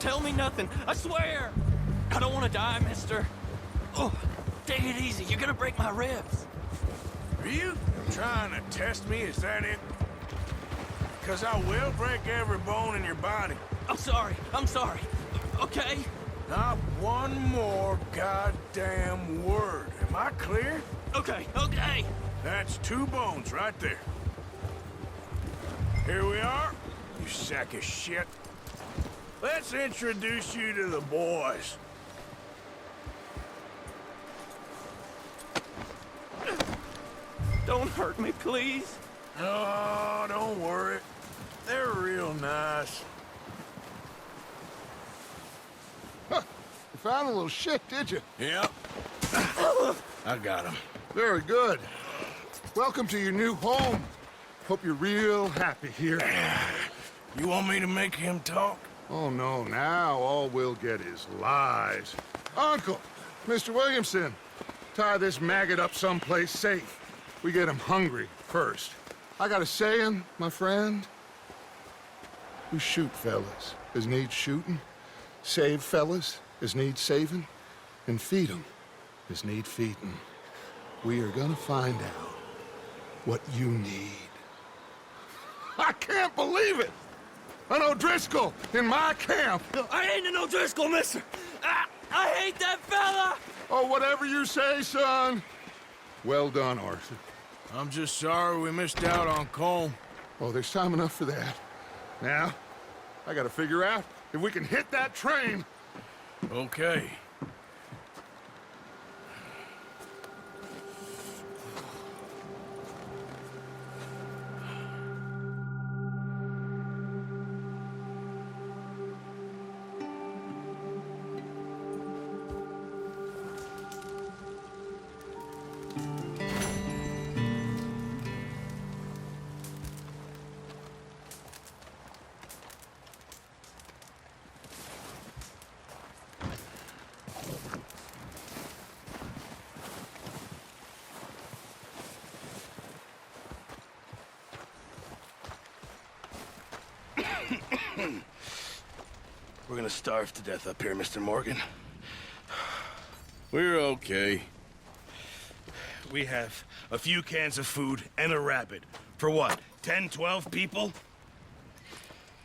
tell me nothing. I swear. I don't want to die, mister. Oh, take it easy. You're gonna break my ribs. Are you trying to test me? Is that it? Because I will break every bone in your body. I'm sorry. I'm sorry. Okay? Not one more goddamn word. Am I clear? Okay, okay. That's 2 bones right there. Here we are, you sack of shit. Let's introduce you to the boys. Don't hurt me, please. Oh, don't worry. They're real nice. Huh. You found a little shit, did you? Yep. I got him. Very good. Welcome to your new home. Hope you're real happy here. You want me to make him talk? Oh, no, now all we'll get is lies. Uncle, Mr. Williamson, tie this maggot up someplace safe. We get him hungry first. I got a saying, my friend. We shoot fellas as need shooting, save fellas as need saving, and feed 'em as need feeding. We are gonna find out what you need. I can't believe it! An O'Driscoll in my camp! I ain't an O'Driscoll, mister. I hate that fella. Oh, whatever you say, son. Well done, Arthur. I'm just sorry we missed out on Colm. Oh, there's time enough for that. Now, I gotta figure out if we can hit that train. Okay. We're gonna starve to death up here, Mr. Morgan. We're okay. We have a few cans of food and a rabbit. For what, 10, 12 people?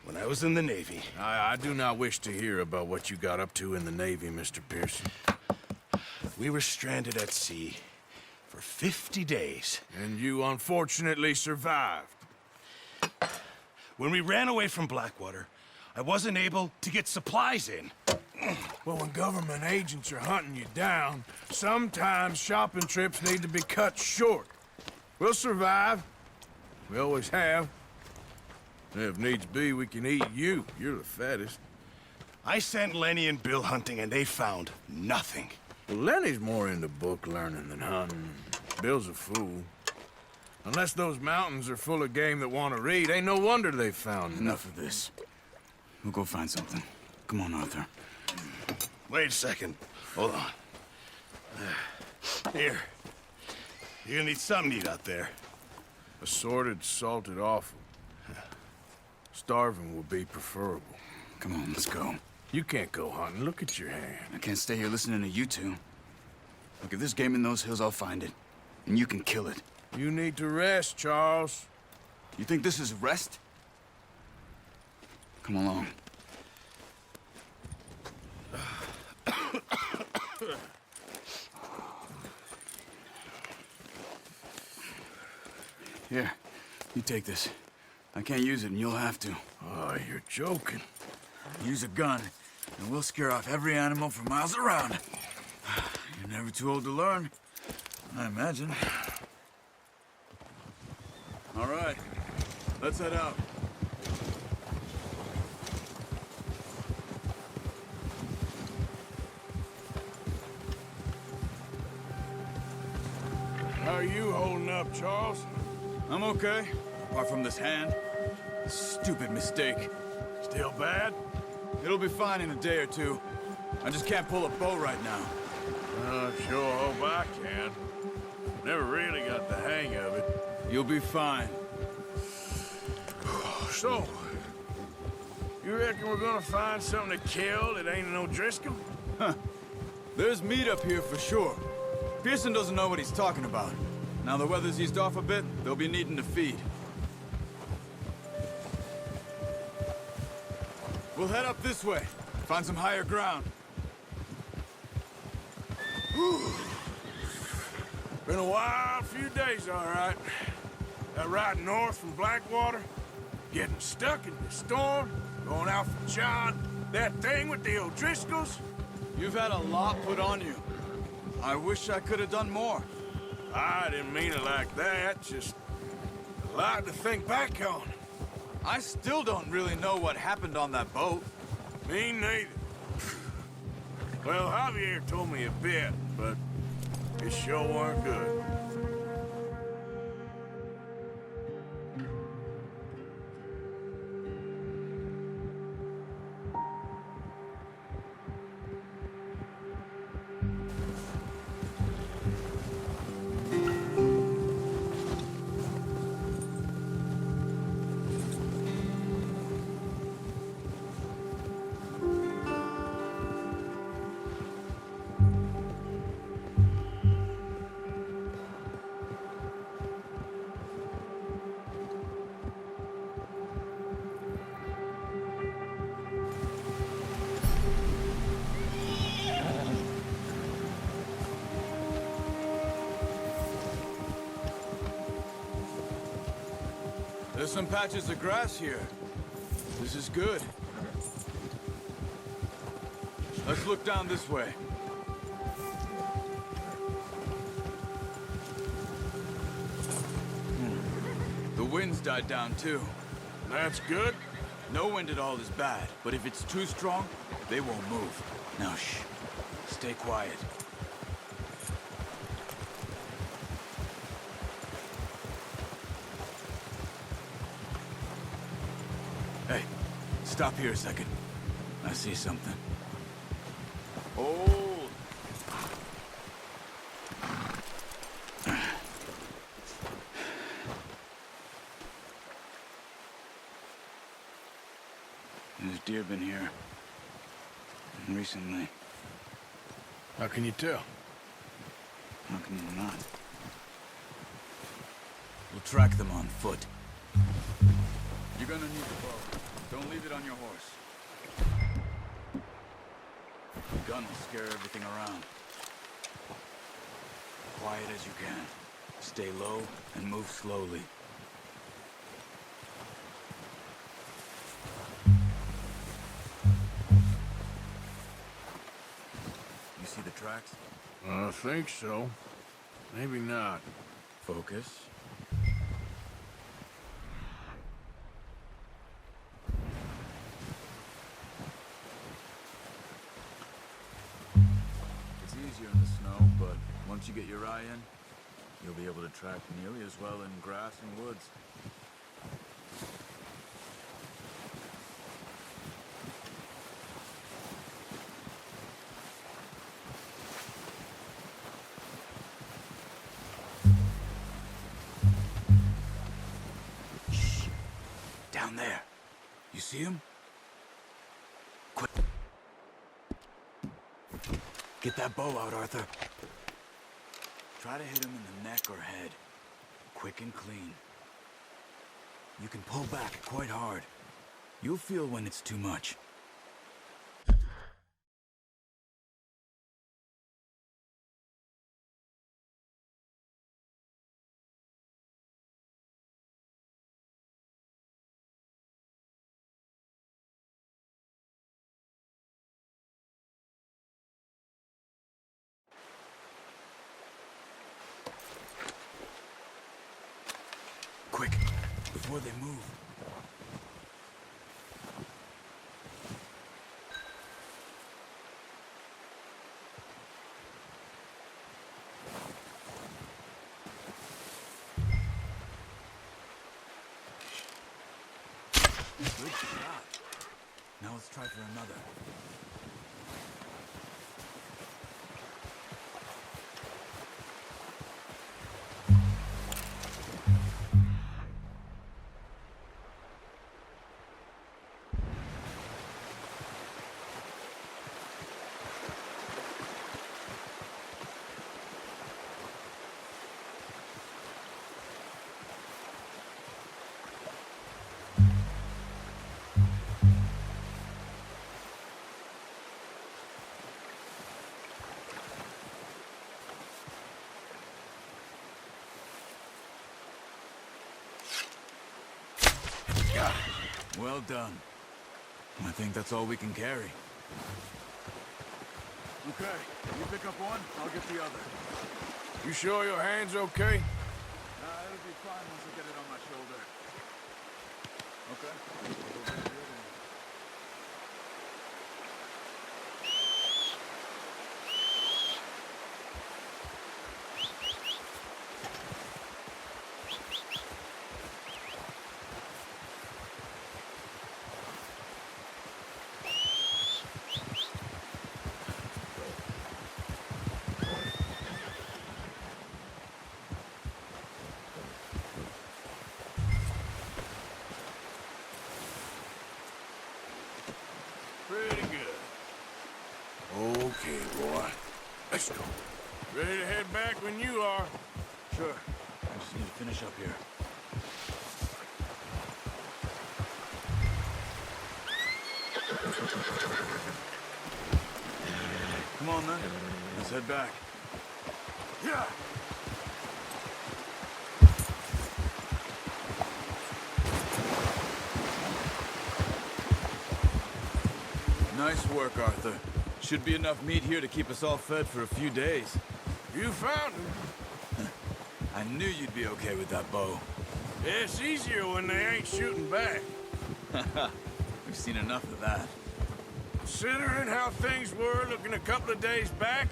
When I was in the Navy... I do not wish to hear about what you got up to in the Navy, Mr. Pearson. We were stranded at sea for 50 days. And you unfortunately survived. When we ran away from Blackwater, I wasn't able to get supplies in. Well, when government agents are hunting you down, sometimes shopping trips need to be cut short. We'll survive. We always have. And if needs be, we can eat you. You're the fattest. I sent Lenny and Bill hunting, and they found nothing. Well, Lenny's more into book learning than hunting. Bill's a fool. Unless those mountains are full of game that want to read, ain't no wonder they found Enough of this. We'll go find something. Come on, Arthur. Wait a second. Hold on. Here. You're gonna need something to eat out there. assorted, salted offal. Starving would be preferable. Come on, let's go. You can't go hunting. Look at your hand. I can't stay here listening to you two. Look, if there's game in those hills, I'll find it. And you can kill it. You need to rest, Charles. You think this is rest? Come along. Here, you take this. I can't use it, and you'll have to. Oh, you're joking. Use a gun, and we'll scare off every animal for miles around. You're never too old to learn, I imagine. All right, let's head out. How are you holding up, Charles? I'm okay, apart from this hand. Stupid mistake. Still bad? It'll be fine in a day or two. I just can't pull a bow right now. Sure hope I can. Never really got the hang of it. You'll be fine. So, You reckon we're gonna find something to kill that ain't an O'Driscoll? There's meat up here for sure. Pearson doesn't know what he's talking about. Now the weather's eased off a bit, they'll be needing to feed. We'll head up this way, find some higher ground. Been a wild few days, all right. That ride north from Blackwater, getting stuck in the storm, going out for John, that thing with the O'Driscolls. You've had a lot put on you. I wish I could have done more. I didn't mean it like that, just a lot to think back on. I still don't really know what happened on that boat. Me neither. Well, Javier told me a bit, but it sure weren't good. There's some patches of grass here. This is good. Let's look down this way. The wind's died down too. That's good. No wind at all is bad, but if it's too strong, they won't move. Now shh. Stay quiet. Hey, stop here a second. I see something. Oh! There's deer been here. Recently. How can you tell? How can you not? We'll track them on foot. You're gonna need the bow. Don't leave it on your horse. The gun will scare everything around. Quiet as you can. Stay low and move slowly. You see the tracks? I think so. Maybe not. Focus. It's easier in the snow, but once you get your eye in, you'll be able to track nearly as well in grass and woods. Down there. You see him? Quick. Get that bow out, Arthur. Try to hit him in the neck or head. Quick and clean. You can pull back quite hard. You'll feel when it's too much. Quick, before they move. Good shot. Now let's try for another. Well done. I think that's all we can carry. Okay, you pick up one, I'll get the other. You sure your hand's okay? It'll be fine once I get it on my shoulder. Okay. Pretty good. Okay, boy. Let's go. Ready to head back when you are. Sure. I just need to finish up here. Come on, then. Let's head back. Yeah. Nice work, Arthur. Should be enough meat here to keep us all fed for a few days. You found him. I knew you'd be okay with that bow. It's easier when they ain't shooting back. We've seen enough of that. Considering how things were looking a couple of days back,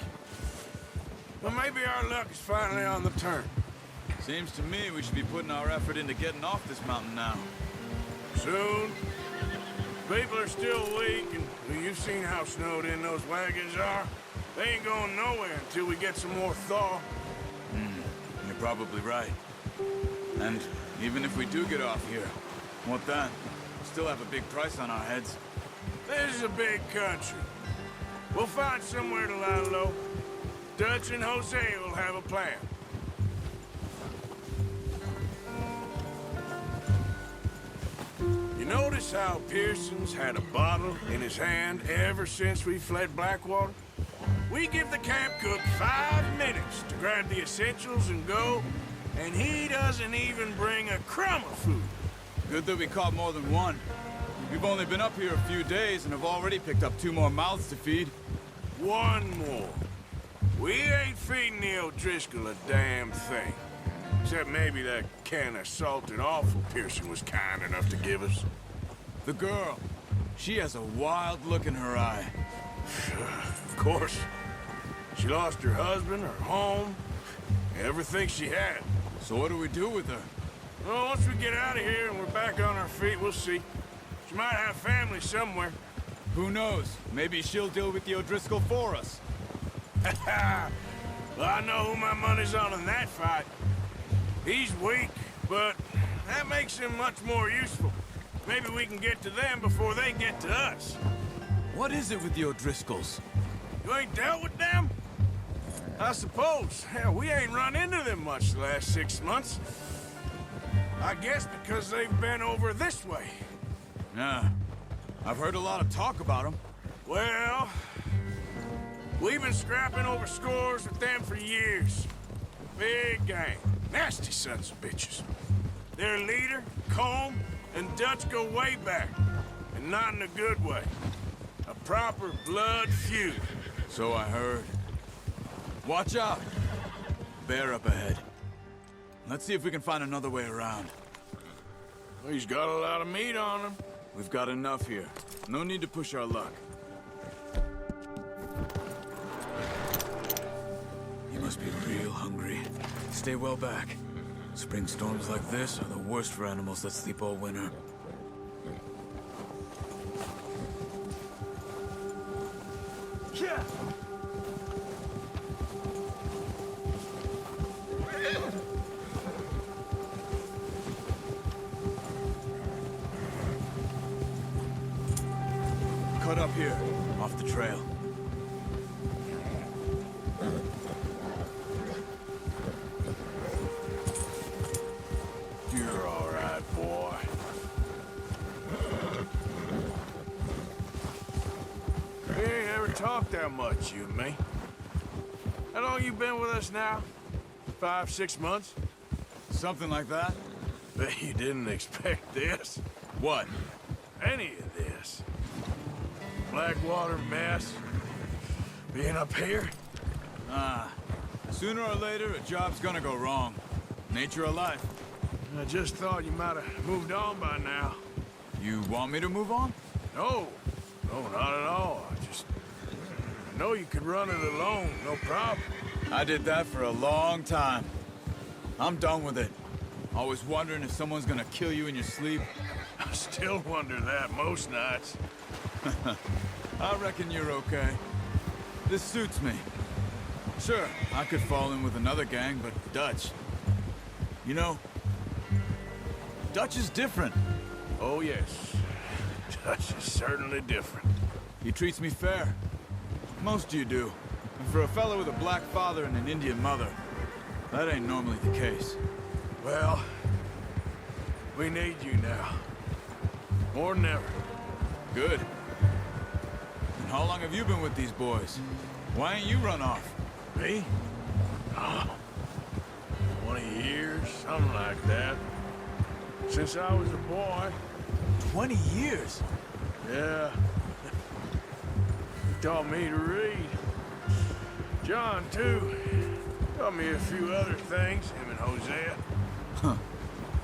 well, maybe our luck is finally on the turn. Seems to me we should be putting our effort into getting off this mountain now. Soon. People are still weak, and well, you've seen how snowed in those wagons are. They ain't going nowhere until we get some more thaw. You're probably right. And even if we do get off here, what then? Still have a big price on our heads. This is a big country. We'll find somewhere to lie low. Dutch and Jose will have a plan. You notice how Pearson's had a bottle in his hand ever since we fled Blackwater? We give the camp cook 5 minutes to grab the essentials and go, and he doesn't even bring a crumb of food. Good that we caught more than one. We've only been up here a few days and have already picked up 2 more mouths to feed. One more. We ain't feeding the O'Driscoll a damn thing. Except maybe that can of salted offal Pearson was kind enough to give us. The girl. She has a wild look in her eye. Of course. She lost her husband, her home, everything she had. So what do we do with her? Well, once we get out of here and we're back on our feet, we'll see. She might have family somewhere. Who knows? Maybe she'll deal with the O'Driscoll for us. Well, I know who my money's on in that fight. He's weak, but that makes him much more useful. Maybe we can get to them before they get to us. What is it with the O'Driscolls? You ain't dealt with them? I suppose. Hell, we ain't run into them much the last 6 months. I guess because they've been over this way. Yeah. I've heard a lot of talk about them. Well, we've been scrapping over scores with them for years. Big gang. Nasty sons of bitches. Their leader, Combe, and Dutch go way back. And not in a good way. A proper blood feud. So I heard. Watch out! Bear up ahead. Let's see if we can find another way around. Well, he's got a lot of meat on him. We've got enough here. No need to push our luck. You must be real hungry. Stay well back. Spring storms like this are the worst for animals that sleep all winter. Yeah. Cut up here, off the trail. You're all right, boy. We ain't ever talked that much, you and me. How long you been with us now? 5, 6 months? Something like that? Bet you didn't expect this. What? any of this. Blackwater mess. Being up here. Sooner or later, a job's gonna go wrong. Nature of life. I just thought you might have moved on by now. You want me to move on? No. No, not at all. I know you could run it alone, no problem. I did that for a long time. I'm done with it. Always wondering if someone's gonna kill you in your sleep. I still wonder that most nights. I reckon you're okay. This suits me. Sure, I could fall in with another gang, but Dutch... You know, Dutch is different. Oh, yes. Dutch is certainly different. He treats me fair. Most of you do. And for a fellow with a black father and an Indian mother, that ain't normally the case. Well, we need you now. More than ever. Good. And how long have you been with these boys? Why ain't you run off? Me? Oh, 20 years, something like that. Since I was a boy. 20 years? Yeah. He taught me to read. John, too. Taught me a few other things, him and Hosea.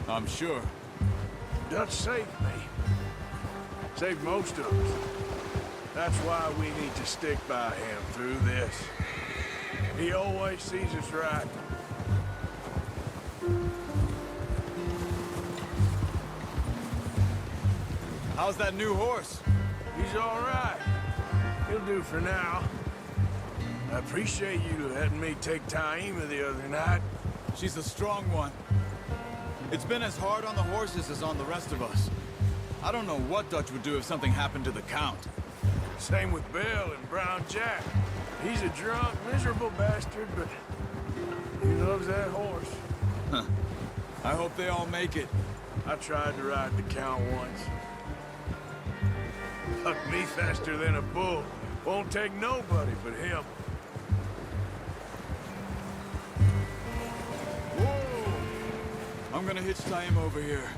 I'm sure. Dutch saved me. Saved most of us. That's why we need to stick by him through this. He always sees us right. How's that new horse? He's all right. He'll do for now. I appreciate you letting me take Taima the other night. She's a strong one. It's been as hard on the horses as on the rest of us. I don't know what Dutch would do if something happened to the Count. Same with Bill and Brown Jack. He's a drunk, miserable bastard, but he loves that horse. I hope they all make it. I tried to ride the Count once. Fucked me faster than a bull. Won't take nobody but him. Whoa! I'm gonna hitch Taima over here.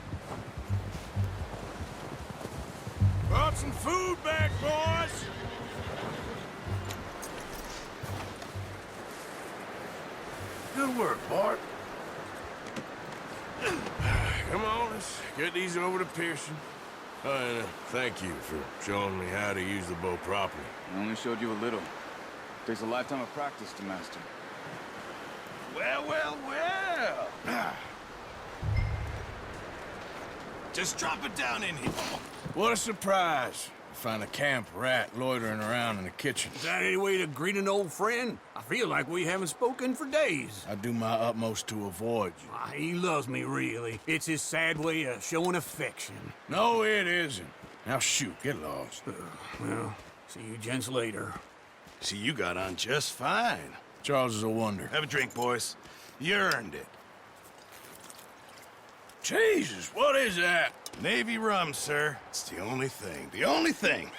Brought some food back, boys! Good work, Bart. Come on, let's get these over to Pearson. And thank you for showing me how to use the bow properly. I only showed you a little. Takes a lifetime of practice to master. Well, well, well. Just drop it down in here. What a surprise. Find a camp rat loitering around in the kitchen. Is that any way to greet an old friend? I feel like we haven't spoken for days. I do my utmost to avoid you. He loves me, really. It's his sad way of showing affection. No, it isn't. Now shoot, get lost. Well, see you gents later. See, you got on just fine. Charles is a wonder. Have a drink, boys. You earned it. Jesus, what is that? Navy rum, sir. It's the only thing. The only thing.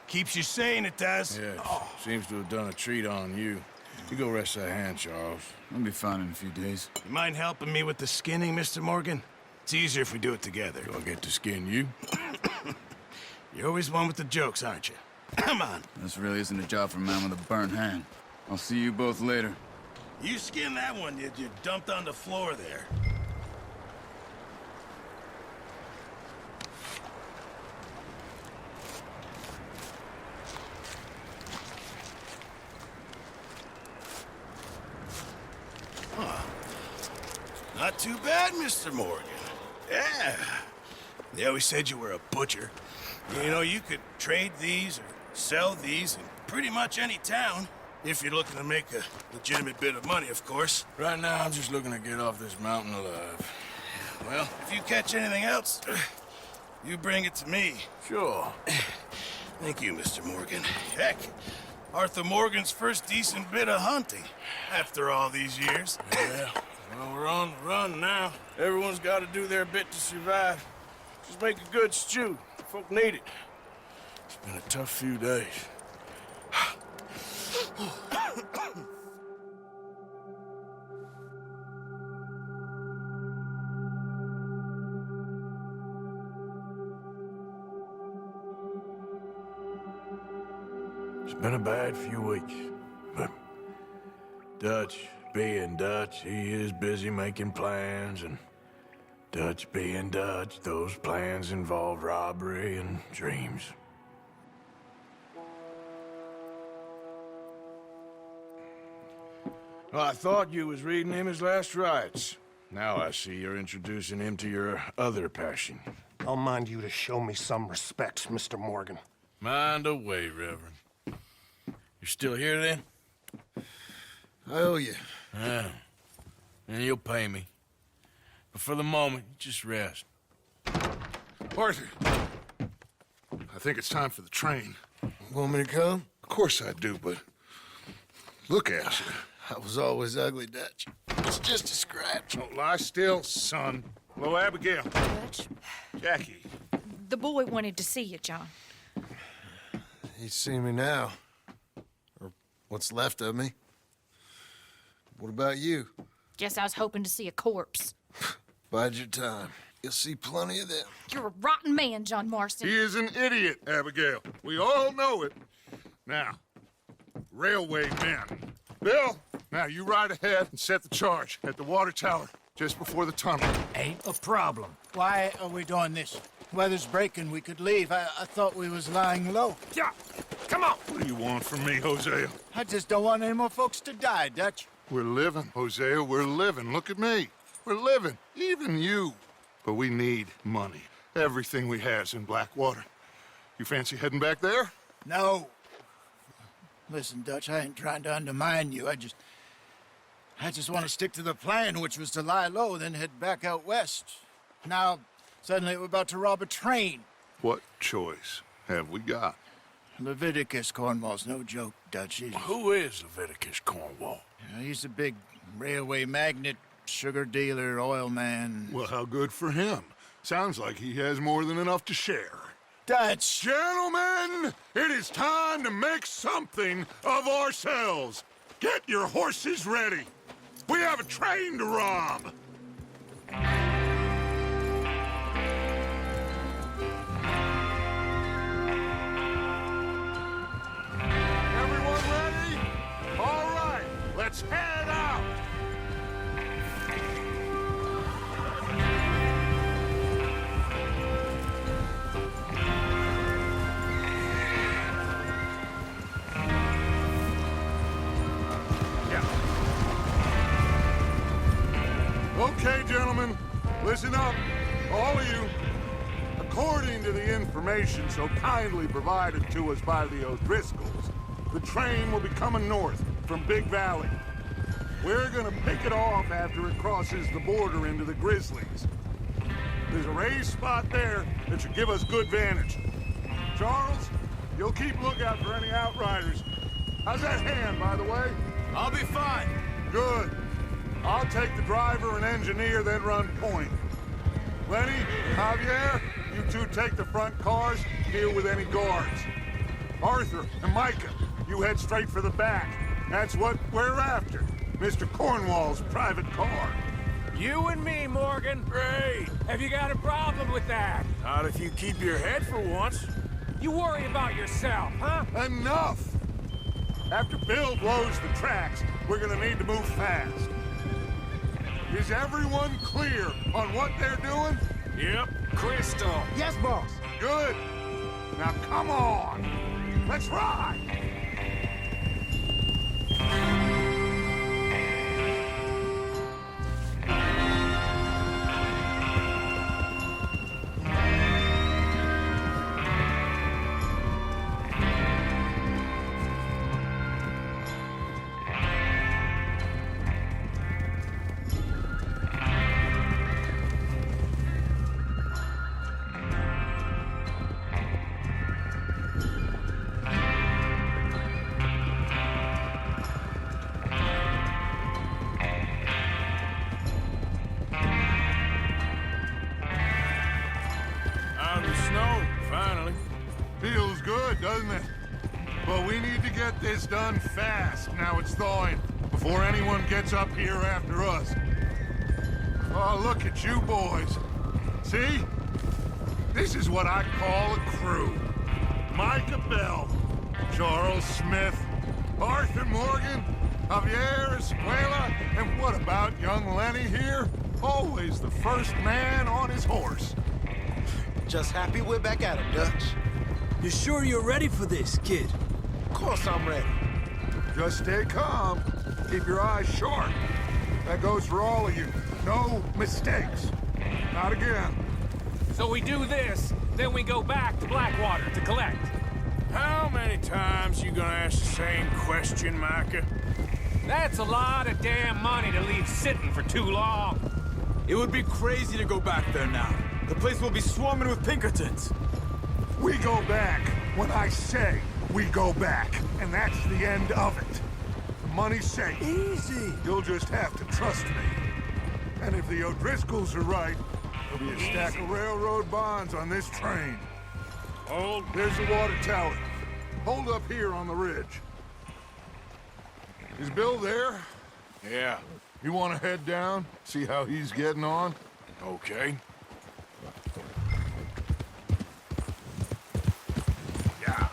Keeps you sane, it does. Yes, seems to have done a treat on you. You go rest that hand, Charles. I'll be fine in a few days. You mind helping me with the skinning, Mr. Morgan? It's easier if we do it together. Do I get to skin you? You're always one with the jokes, aren't you? Come on. This really isn't a job for a man with a burnt hand. I'll see you both later. You skin that one you dumped on the floor there. Not too bad, Mr. Morgan. Yeah. They always said you were a butcher. You know, you could trade these or sell these in pretty much any town. If you're looking to make a legitimate bit of money, of course. Right now, I'm just looking to get off this mountain alive. Well, if you catch anything else, you bring it to me. Sure. Thank you, Mr. Morgan. Heck, Arthur Morgan's first decent bit of hunting after all these years. Yeah. Well, we're on the run now. Everyone's got to do their bit to survive. Just make a good stew. Folk need it. It's been a tough few days. It's been a bad few weeks, but Dutch being Dutch, he is busy making plans, and Dutch being Dutch, those plans involve robbery and dreams. Well, I thought you was reading him his last rites. Now I see you're introducing him to your other passion. I'll mind you to show me some respect, Mr. Morgan. Mind away, Reverend. You're still here, then? I owe you. Yeah. And you'll pay me. But for the moment, just rest. Arthur, I think it's time for the train. Want me to come? Of course I do, but look at you. I was always ugly, Dutch. It's just a scratch. Don't lie still, son. Hello, Abigail. Dutch, Jackie. the boy wanted to see you, John. He's seen me now. Or what's left of me. What about you? Guess I was hoping to see a corpse. Bide your time. You'll see plenty of them. You're a rotten man, John Marston. He is an idiot, Abigail. We all know it. Now, railway men. Bill, now you ride ahead and set the charge at the water tower just before the tunnel. Ain't a problem. Why are we doing this? Weather's breaking, we could leave. I thought we was lying low. Yeah, come on. What do you want from me, Hosea? I just don't want any more folks to die, Dutch. We're living, Hosea, we're living. Look at me. We're living, even you. But we need money. Everything we has in Blackwater. You fancy heading back there? No. Listen, Dutch, I ain't trying to undermine you. I just want to stick to the plan, which was to lie low, then head back out west. Now, suddenly we're about to rob a train. What choice have we got? Leviticus Cornwall's no joke, Dutch. Who is Leviticus Cornwall? He's a big railway magnate, sugar dealer, oil man. Well, how good for him. Sounds like he has more than enough to share. Dutch! Gentlemen, it is time to make something of ourselves. Get your horses ready. We have a train to rob. Everyone ready? All right, let's head out. Okay, gentlemen, listen up, all of you. According to the information so kindly provided to us by the O'Driscolls, the train will be coming north from Big Valley. We're gonna pick it off after it crosses the border into the Grizzlies. There's a raised spot there that should give us good vantage. Charles, you'll keep lookout for any outriders. How's that hand, by the way? I'll be fine. Good. I'll take the driver and engineer, then run point. Lenny, Javier, you two take the front cars, deal with any guards. Arthur and Micah, you head straight for the back. That's what we're after. Mr. Cornwall's private car. You and me, Morgan. Great. Have you got a problem with that? Not if you keep your head for once. You worry about yourself, huh? Enough! After Bill blows the tracks, we're gonna need to move fast. Is everyone clear on what they're doing? Yep. Crystal. Yes, boss. Good. Now come on. Let's ride. Out of the snow, finally. Feels good, doesn't it? But we need to get this done fast. Now it's thawing, before anyone gets up here after us. Oh, look at you boys. See? This is what I call a crew. Micah Bell, Charles Smith, Arthur Morgan, Javier Escuela, and what about young Lenny here? Always the first man on his horse. Just happy we're back at him, Dutch. You sure you're ready for this, kid? Of course I'm ready. Just stay calm. Keep your eyes sharp. That goes for all of you. No mistakes. Not again. So we do this, then we go back to Blackwater to collect. How many times you gonna ask the same question, Micah? That's a lot of damn money to leave sitting for too long. It would be crazy to go back there now. The place will be swarming with Pinkertons. We go back when I say we go back, and that's the end of it. The money's safe. Easy. You'll just have to trust me. And if the O'Driscolls are right, there'll be a stack of railroad bonds on this train. Hold. There's the water tower. Hold up here on the ridge. Is Bill there? Yeah. You want to head down, see how he's getting on? Okay. Yeah.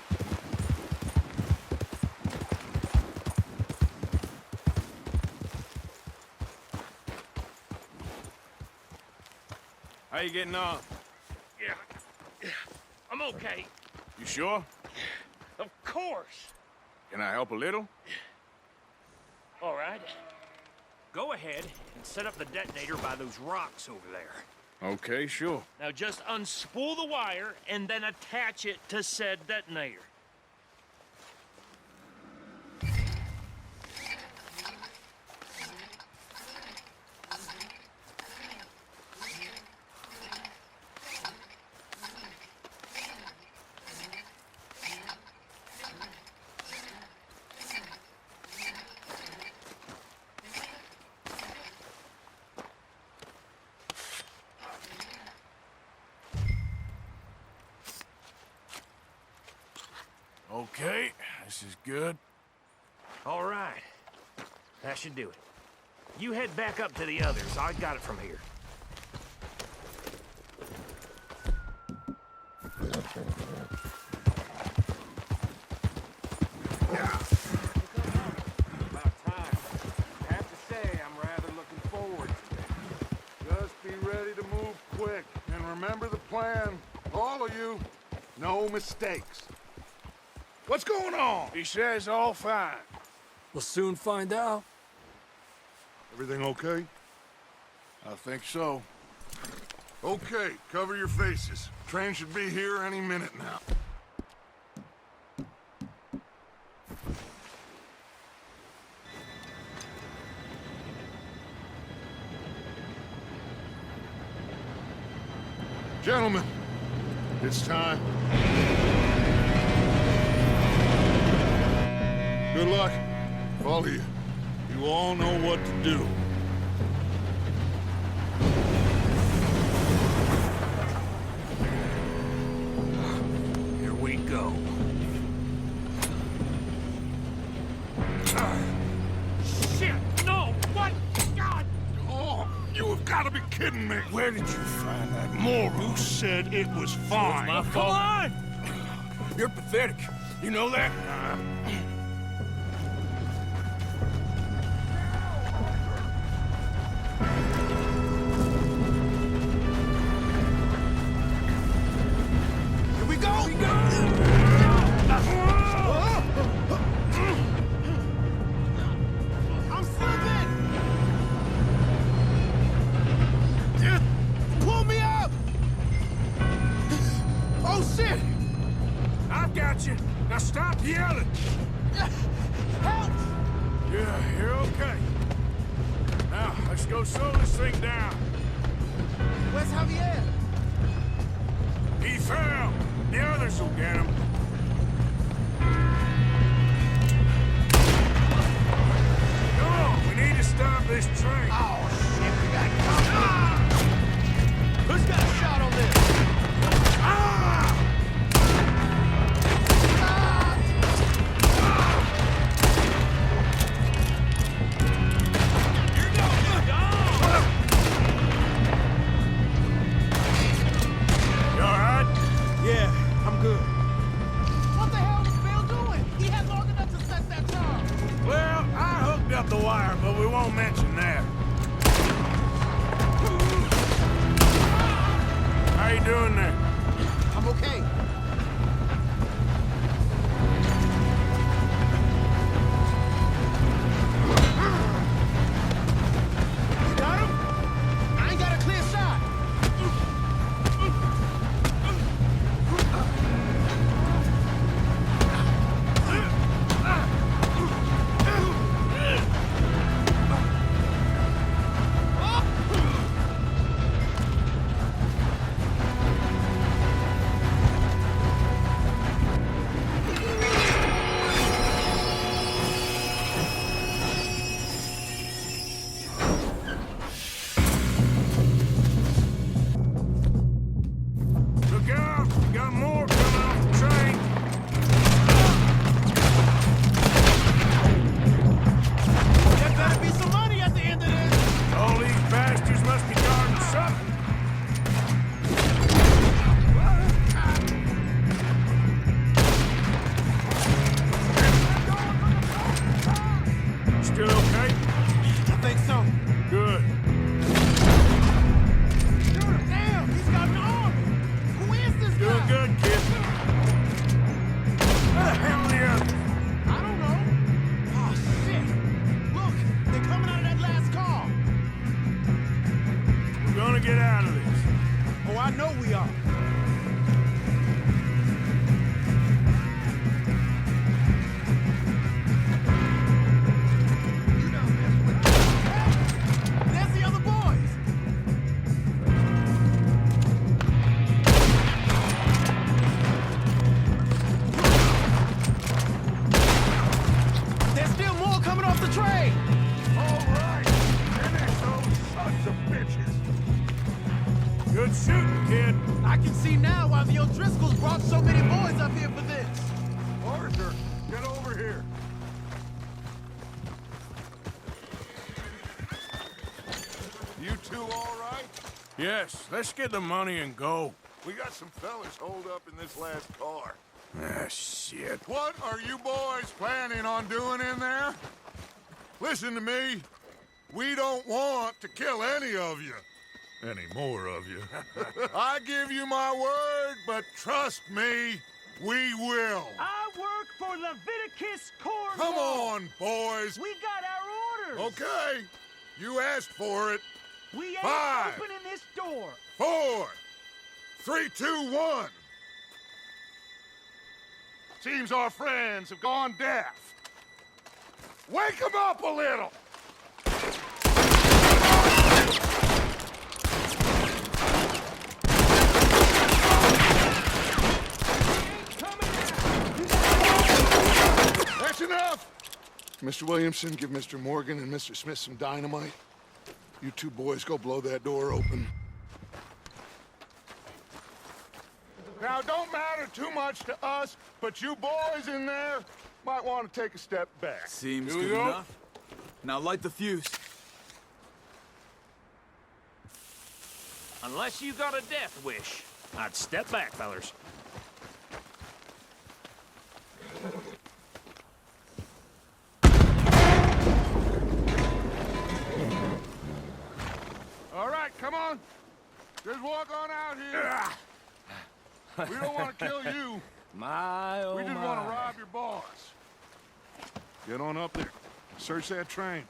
How you getting on? Yeah, I'm okay. You sure? Of course. Can I help a little? All right. Go ahead and set up the detonator by those rocks over there. Okay, sure. Now just unspool the wire and then attach it to said detonator. Okay, this is good. All right. That should do it. You head back up to the others. I got it from here. About time. I have to say, I'm rather looking forward to it. Just be ready to move quick. And remember the plan. All of you, no mistakes. What's going on? He says all fine. We'll soon find out. Everything okay? I think so. Okay, cover your faces. Train should be here any minute now. Gentlemen, it's time. Good luck. All of you. You all know what to do. Here we go. Shit! No! What? God! Oh, you have got to be kidding me. Where did you find that moron? Who said it was fine? My Come fault. on! You're pathetic. You know that? Here we go! I'm slipping! Pull me up! Oh, shit! I've got you. Now stop yelling. Help! Yeah, you're okay. Now, let's go slow this thing down. Where's Javier? He fell. The others will get him. Come on, we need to stop this train. Oh, shit, we got company. Who's got a shot on this? You're no good! Oh! You all right? Yeah, I'm good. What the hell is Bill doing? won't mention that. How you doing there? I'm okay. You got him? I ain't got a clear shot. Look out! Got more coming off the train! There better be some money at the end of this. All these bastards must be guarding something. Still okay? I think so. Good. Damn, he's got an army. Who is this guy? Doing good, kid. Where the hell are the others? I don't know. Oh, shit. Look, they're coming out of that last car. We're gonna get out of this. Oh, I know we are. You don't mess with me. Hey, there's the other boys. There's still more coming off the train. All right. Finish those sons of bitches. Good shooting, kid. I can see now why the O'Driscolls brought so many boys up here for this. Arthur, get over here. You two all right? Yes, let's get the money and go. We got some fellas holed up in this last car. Ah, shit. What are you boys planning on doing in there? Listen to me. We don't want to kill any of you. Any more of you. I give you my word, but trust me, we will. I work for Leviticus Cornwall. Come on, boys. We got our orders. Okay. You asked for it. We ain't 5, opening this door. 4, 3, 2, 1. Seems our friends have gone deaf. Wake them up a little. That's enough. Mr. Williamson, give Mr. Morgan and Mr. Smith some dynamite. You two boys go blow that door open. Now, don't matter too much to us, but you boys in there might want to take a step back. Seems Here we good go. enough. Now light the fuse. Unless you got a death wish, I'd step back, fellers. All right, come on. Just walk on out here. We don't want to kill you. My, oh We just want to rob your boss. Get on up there. Search that train.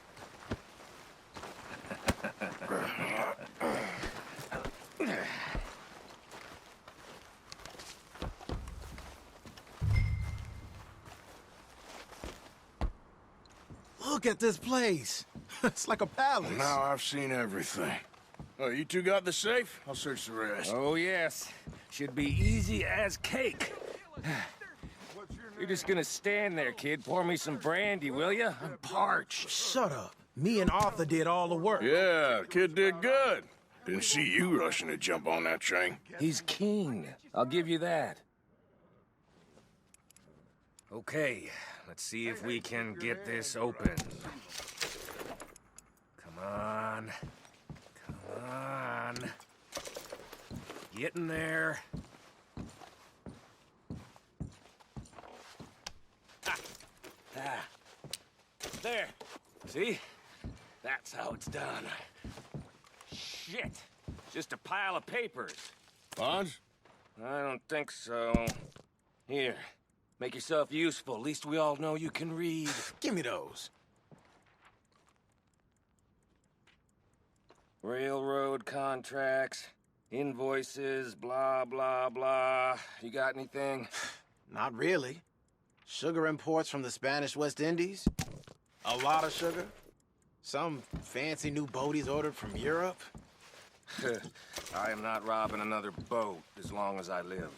Look at this place. It's like a palace. Now I've seen everything. Oh, you two got the safe? I'll search the rest. Oh, yes. Should be easy as cake. You're just gonna stand there, kid. Pour me some brandy, will you? I'm parched. Shut up. Me and Arthur did all the work. Yeah, kid did good. Didn't see you rushing to jump on that train. He's king. I'll give you that. Okay, let's see if we can get this open. Come on. Come on. Get in there. Ah. There. See? That's how it's done. Shit. Just a pile of papers. Bonds? I don't think so. Here. Make yourself useful. At least we all know you can read. Give me those. Railroad contracts, invoices, blah, blah, blah. You got anything? Not really. Sugar imports from the Spanish West Indies. A lot of sugar. Some fancy new boat he's ordered from Europe. I am not robbing another boat as long as I live.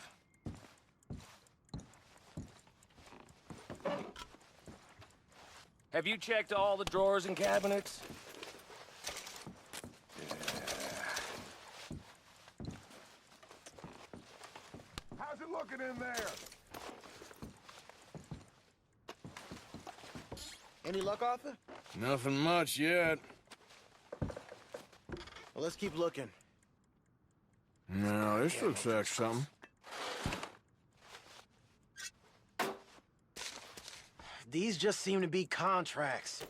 Have you checked all the drawers and cabinets? How's it looking in there? Any luck, Arthur? Nothing much yet. Well, let's keep looking. No, this looks like something. These just seem to be contracts.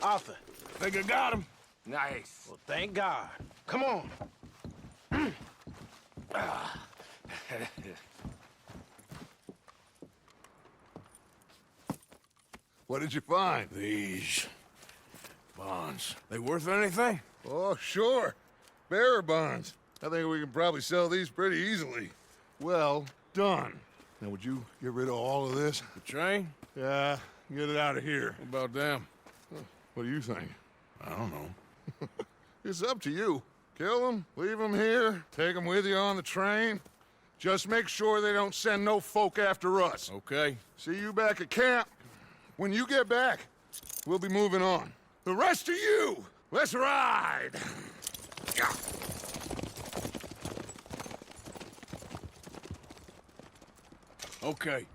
Arthur. Think I got him. Nice. Well, thank God. Come on. What did you find? These bonds. They worth anything? Oh, sure. Bearer bonds. I think we can probably sell these pretty easily. Well done. Now, would you get rid of all of this? The train? Yeah, get it out of here. What about them? What do you think? I don't know. It's up to you. Kill them, leave them here, take them with you on the train. Just make sure they don't send no folk after us. Okay. See you back at camp. When you get back, we'll be moving on. The rest of you, let's ride! Okay.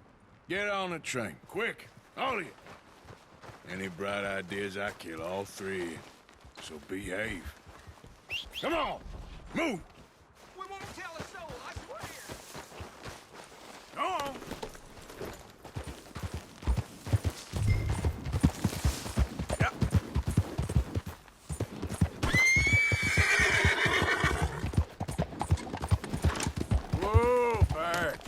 Get on the train. Quick. All of you. Any bright ideas, I kill all three of you. So behave. Come on! Move! We won't tell a soul, I swear! Go on! Yep. Whoa, Bert.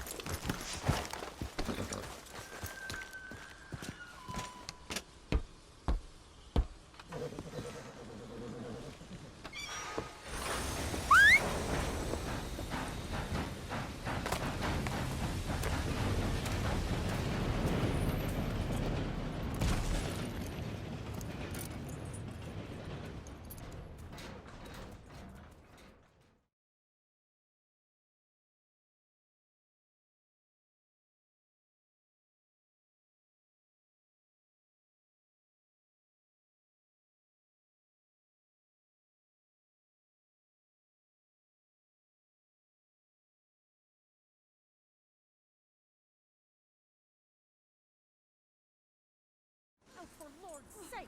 Oh, for Lord's sake,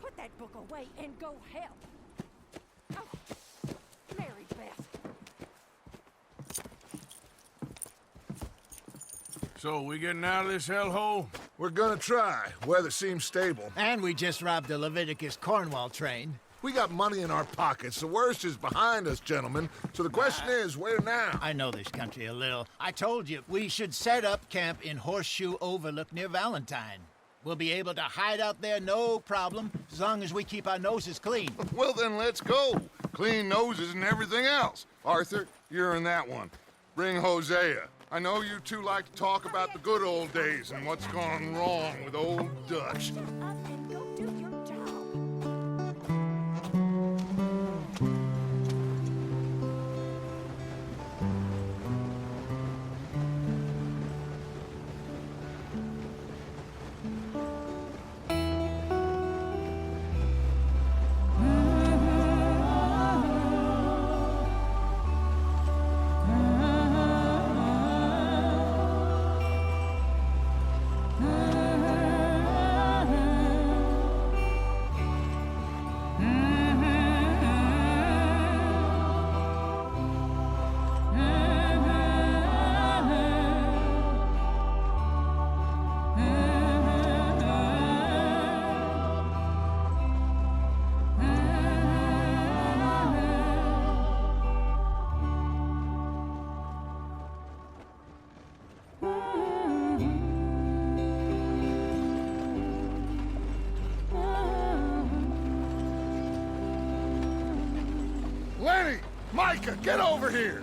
put that book away and go help. Oh, Mary Beth. So, we getting out of this hellhole? We're gonna try. Weather seems stable. And we just robbed the Leviticus Cornwall train. We got money in our pockets. The worst is behind us, gentlemen. So the question is, where now? I know this country a little. I told you, we should set up camp in Horseshoe Overlook near Valentine. We'll be able to hide out there, no problem, as long as we keep our noses clean. Well, then let's go. Clean noses and everything else. Arthur, you're in that one. Bring Hosea. I know you two like to talk about the good old days and what's gone wrong with old Dutch. Shut up and go do your job. Micah, get over here!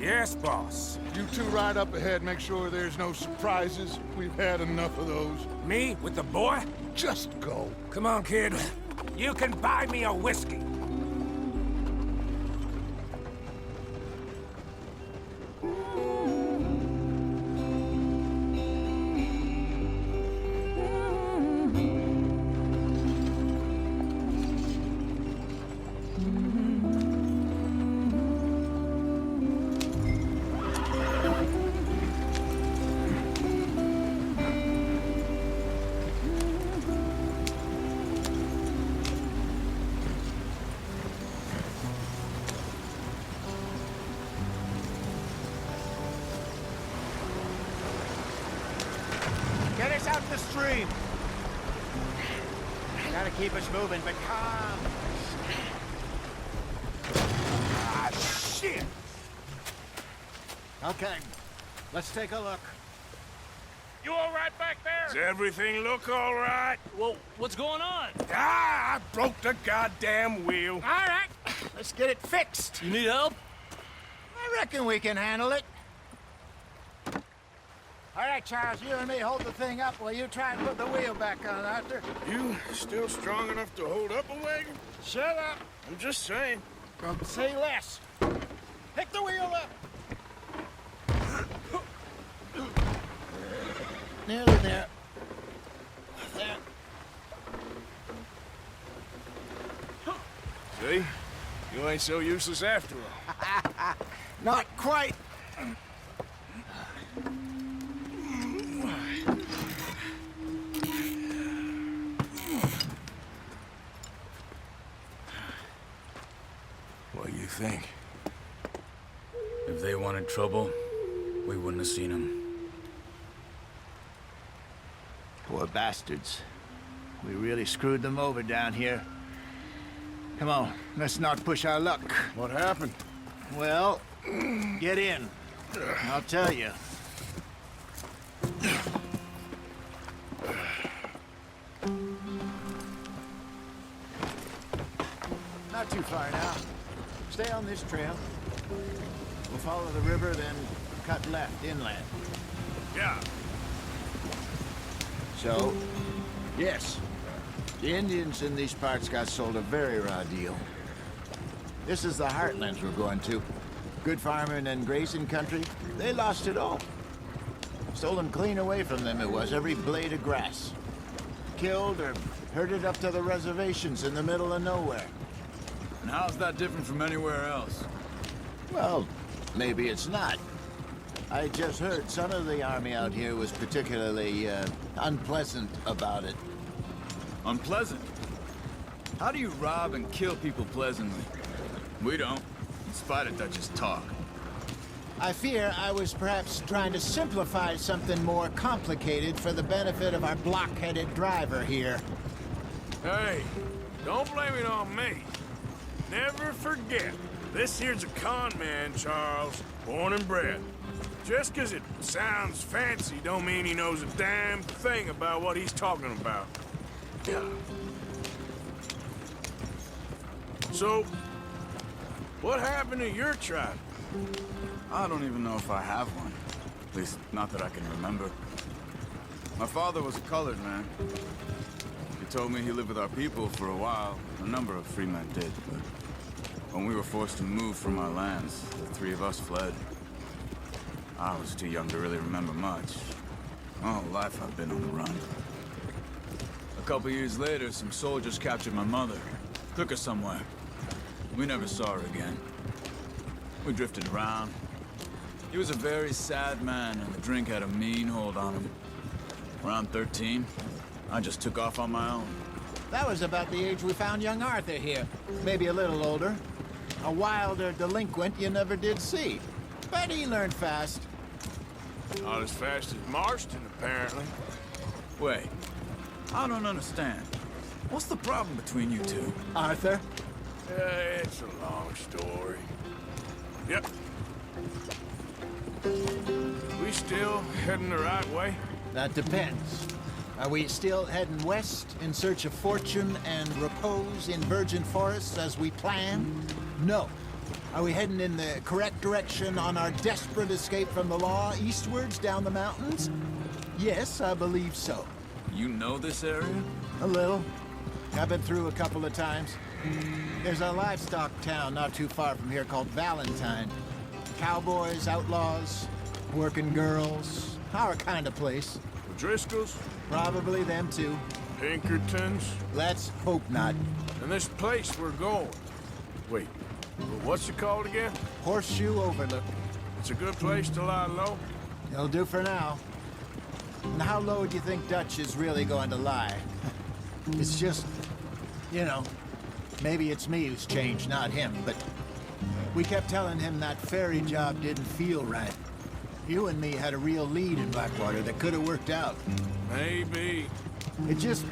Yes, boss. You two ride up ahead, make sure there's no surprises. We've had enough of those. Me with the boy? Just go. Come on, kid. You can buy me a whiskey. Get us out the stream. Gotta keep us moving, but calm. Ah, shit! Okay, let's take a look. You all right back there? Does everything look all right? Well, what's going on? Ah, I broke the goddamn wheel. All right, let's get it fixed. You need help? I reckon we can handle it. All right, Charles, you and me hold the thing up while you try and put the wheel back on, Arthur. You still strong enough to hold up a wagon? Shut up. I'm just saying. Say less. Pick the wheel up. Nearly there. There. See? You ain't so useless after all. Not quite. What do you think? If they wanted trouble, we wouldn't have seen them. Poor bastards. We really screwed them over down here. Come on, let's not push our luck. What happened? Well, get in. I'll tell you. Not too far now. Stay on this trail. We'll follow the river, then cut left inland. Yeah. So, yes, the Indians in these parts got sold a very raw deal. This is the heartlands we're going to. Good farming and grazing country, they lost it all. Stolen clean away from them it was, every blade of grass. Killed or herded up to the reservations in the middle of nowhere. And how's that different from anywhere else? Well, maybe it's not. I just heard some of the army out here was particularly, unpleasant about it. Unpleasant? How do you rob and kill people pleasantly? We don't, in spite of Dutch's talk. I fear I was perhaps trying to simplify something more complicated for the benefit of our block-headed driver here. Hey, don't blame it on me. Never forget, this here's a con man, Charles, born and bred. Just 'cause it sounds fancy don't mean he knows a damn thing about what he's talking about. Yeah. So, what happened to your tribe? I don't even know if I have one. At least, not that I can remember. My father was a colored man. He told me he lived with our people for a while. A number of free men did, but when we were forced to move from our lands, the three of us fled. I was too young to really remember much. My whole life I've been on the run. A couple years later, some soldiers captured my mother. Took her somewhere. We never saw her again. We drifted around. He was a very sad man, and the drink had a mean hold on him. Around 13, I just took off on my own. That was about the age we found young Arthur here. Maybe a little older. A wilder delinquent you never did see. But he learned fast. Not as fast as Marston, apparently. Wait, I don't understand. What's the problem between you two? Arthur? It's a long story. Yep. We still heading the right way? That depends. Are we still heading west in search of fortune and repose in virgin forests as we planned? No. Are we heading in the correct direction on our desperate escape from the law eastwards down the mountains? Yes, I believe so. You know this area? A little. I've been through a couple of times. There's a livestock town not too far from here called Valentine. Cowboys, outlaws, working girls, our kind of place. The Driscolls? Probably them too. Pinkertons? Let's hope not. And this place we're going. Wait, what's it called again? Horseshoe Overlook. It's a good place to lie low? It'll do for now. And how low do you think Dutch is really going to lie? It's just, you know, maybe it's me who's changed, not him, but we kept telling him that ferry job didn't feel right. You and me had a real lead in Blackwater that could have worked out. Maybe. It just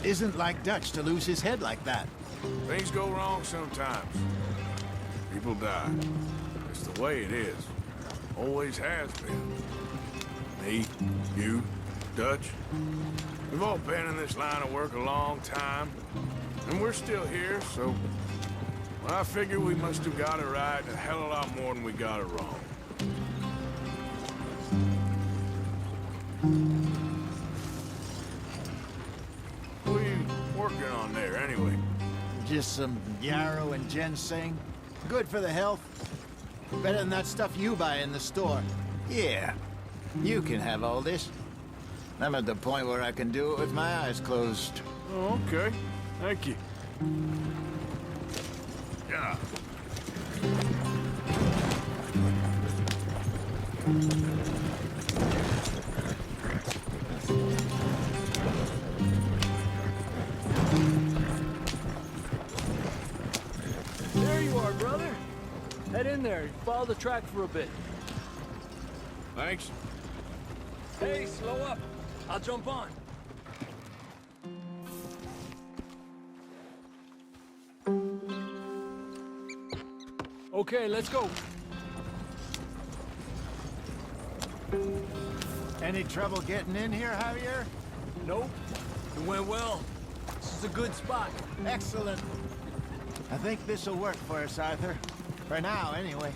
isn't like Dutch to lose his head like that. Things go wrong sometimes. People die. It's the way it is. Always has been. Me, you, Dutch. We've all been in this line of work a long time. And we're still here, so... Well, I figure we must have got it right a hell of a lot more than we got it wrong. What are you working on there, anyway? Just some yarrow and ginseng. Good for the health. Better than that stuff you buy in the store. Yeah, you can have all this. I'm at the point where I can do it with my eyes closed. Oh, okay. Thank you. Yeah. There you are, brother. Head in there. Follow the track for a bit. Thanks. Hey, slow up. I'll jump on. Okay, let's go. Any trouble getting in here, Javier? Nope. It went well. This is a good spot. Excellent. I think this'll work for us, Arthur. For now, anyway.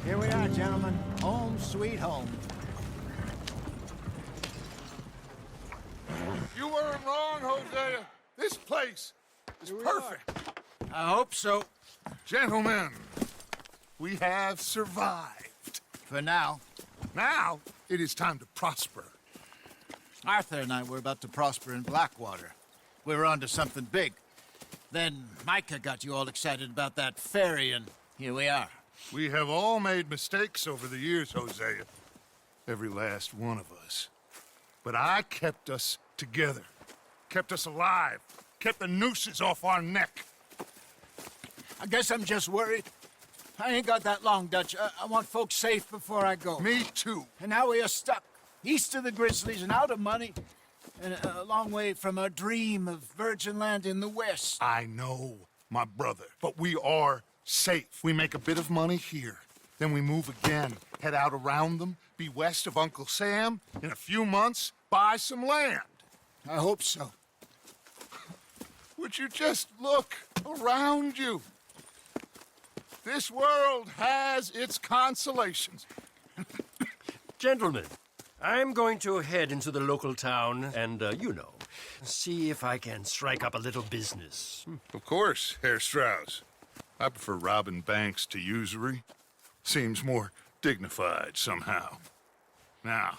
Here we are, gentlemen. Home sweet home. You weren't wrong, Hosea. This place is perfect. I hope so. Gentlemen, we have survived. For now. Now, it is time to prosper. Arthur and I were about to prosper in Blackwater. We were onto something big. Then Micah got you all excited about that ferry, and here we are. We have all made mistakes over the years, Hosea. Every last one of us. But I kept us together. Kept us alive. Kept the nooses off our neck. I guess I'm just worried. I ain't got that long, Dutch. I want folks safe before I go. Me too. And now we are stuck, east of the Grizzlies and out of money, and a long way from our dream of virgin land in the west. I know, my brother, but we are safe. We make a bit of money here. Then we move again, head out around them, be west of Uncle Sam. In a few months, buy some land. I hope so. Would you just look around you? This world has its consolations. Gentlemen, I'm going to head into the local town and, see if I can strike up a little business. Of course, Herr Strauss. I prefer robbing banks to usury. Seems more dignified somehow. Now,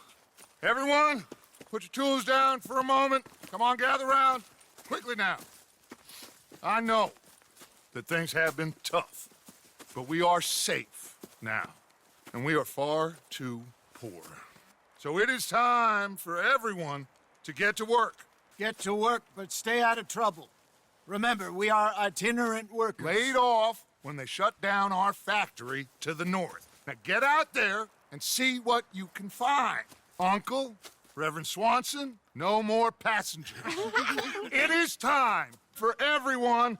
everyone, put your tools down for a moment. Come on, gather round. Quickly now. I know that things have been tough, but we are safe now, and we are far too poor. So it is time for everyone to get to work. Get to work, but stay out of trouble. Remember, we are itinerant workers. Laid off when they shut down our factory to the north. Now get out there and see what you can find. Uncle, Reverend Swanson, no more passengers. It is time for everyone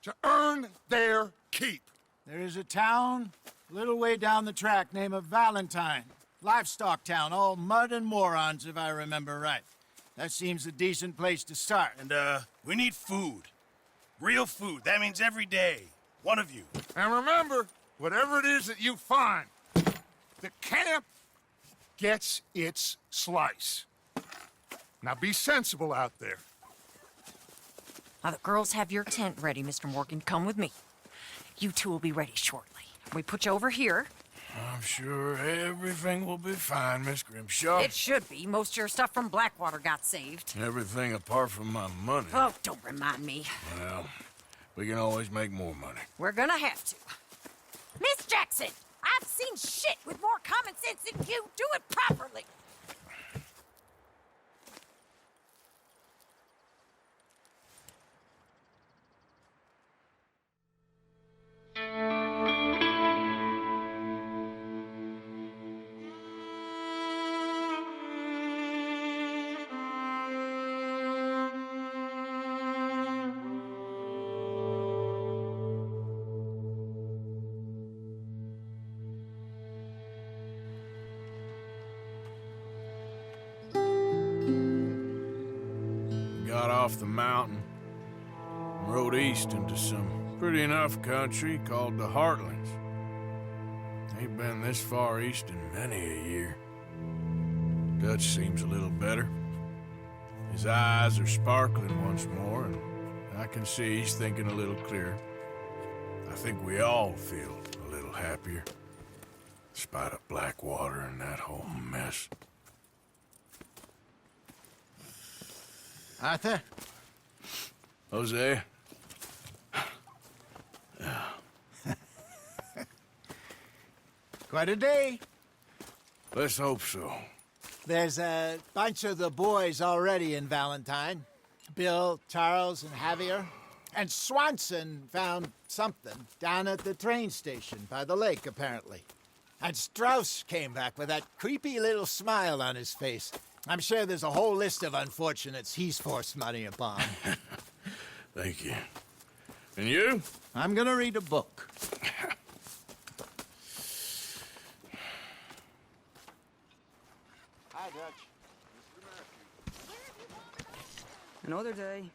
to earn their keep. There is a town a little way down the track named Valentine. Livestock town, all mud and morons, if I remember right. That seems a decent place to start. And, we need food. Real food. That means every day. One of you. And remember, whatever it is that you find, the camp gets its slice. Now be sensible out there. Now, the girls have your tent ready, Mr. Morgan. Come with me. You two will be ready shortly. We put you over here. I'm sure everything will be fine, Miss Grimshaw. It should be. Most of your stuff from Blackwater got saved. Everything apart from my money. Oh, don't remind me. Well, we can always make more money. We're gonna have to. Miss Jackson, I've seen shit with more common sense than you. Do it properly. Got off the mountain and rode east into some pretty enough country called the Heartlands. Ain't been this far east in many a year. Dutch seems a little better. His eyes are sparkling once more, and I can see he's thinking a little clearer. I think we all feel a little happier, despite of Blackwater and that whole mess. Arthur? Jose? Quite a day. Let's hope so. There's a bunch of the boys already in Valentine. Bill, Charles, and Javier. And Swanson found something down at the train station by the lake, apparently. And Strauss came back with that creepy little smile on his face. I'm sure there's a whole list of unfortunates he's forced money upon. Thank you. And you? I'm gonna read a book. Hi, Dutch. Another day.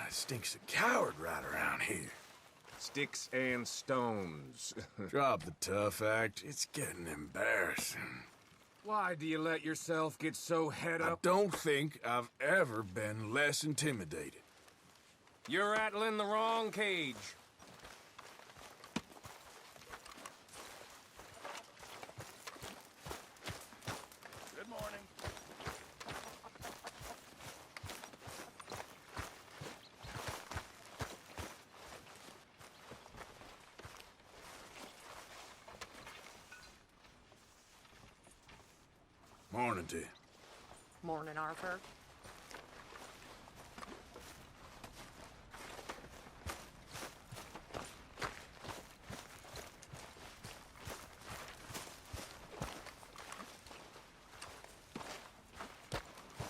Stinks of coward right around here. Sticks and stones. Drop the tough act. It's getting embarrassing. Why do you let yourself get so head I up? don't think I've ever been less intimidated. You're rattling the wrong cage. Good morning. Morning to you. Morning, Arthur.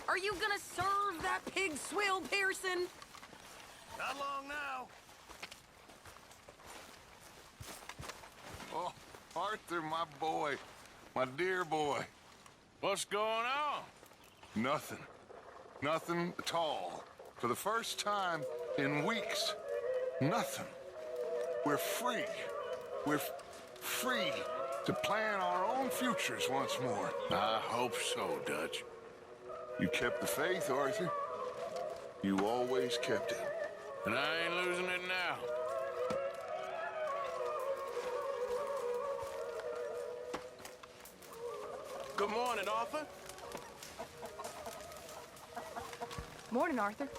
Are you gonna serve that pig swill, Pearson? Not long now. Oh, Arthur, my boy. My dear boy. What's going on? Nothing. Nothing at all. For the first time in weeks. Nothing. We're free. We're free to plan our own futures once more. I hope so, Dutch. You kept the faith, Arthur. You always kept it. And I ain't losing it now. Good morning, Arthur. Morning, Arthur.